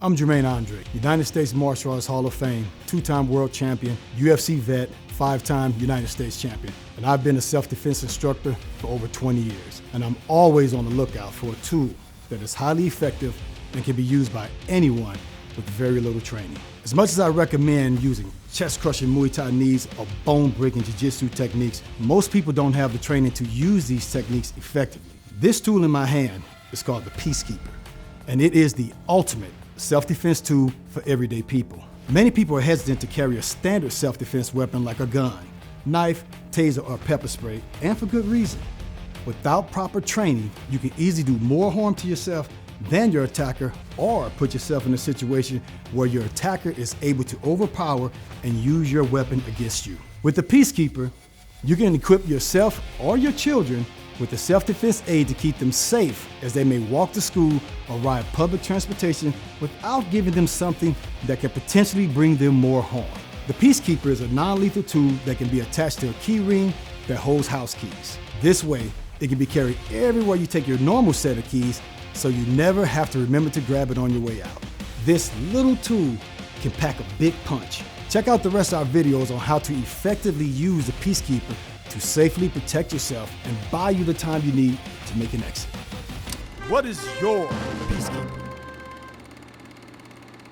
I'm Jermaine Andre, United States Martial Arts Hall of Fame, two-time world champion, UFC vet, five-time United States champion. And I've been a self-defense instructor for over 20 years. And I'm always on the lookout for a tool that is highly effective and can be used by anyone with very little training. As much as I recommend using chest-crushing Muay Thai knees or bone-breaking jiu-jitsu techniques, most people don't have the training to use these techniques effectively. This tool in my hand is called the Peace KEYper, and it is the ultimate self-defense tool for everyday people. Many people are hesitant to carry a standard self-defense weapon like a gun, knife, taser, or pepper spray, and for good reason. Without proper training, you can easily do more harm to yourself than your attacker, or put yourself in a situation where your attacker is able to overpower and use your weapon against you. With the Peace KEYper, you can equip yourself or your children with a self-defense aid to keep them safe as they may walk to school or ride public transportation without giving them something that could potentially bring them more harm. The Peace KEYper is a non-lethal tool that can be attached to a key ring that holds house keys. This way, it can be carried everywhere you take your normal set of keys, so you never have to remember to grab it on your way out. This little tool can pack a big punch. Check out the rest of our videos on how to effectively use the Peace KEYper to safely protect yourself and buy you the time you need to make an exit. What is your Peace KEYper?